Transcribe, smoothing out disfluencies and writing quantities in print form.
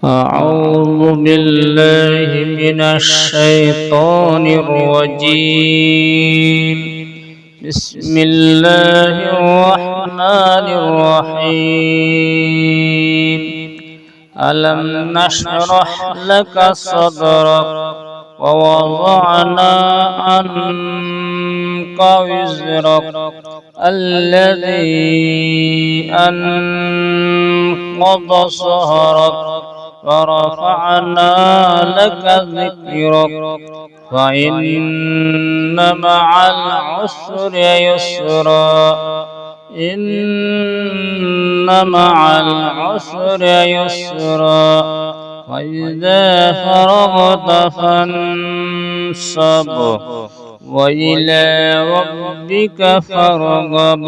أعوذ بالله من الشيطان الرجيم. بسم الله الرحمن الرحيم. ألم نشرح لك صدرك ووضعنا عنك وزرك الذي أنقض ظهرك ورفعنا لك ذكرك فإن مع العسر يسرا إن مع العسر يسرا وإذا فرغت فانصب وإلى ربك فارغب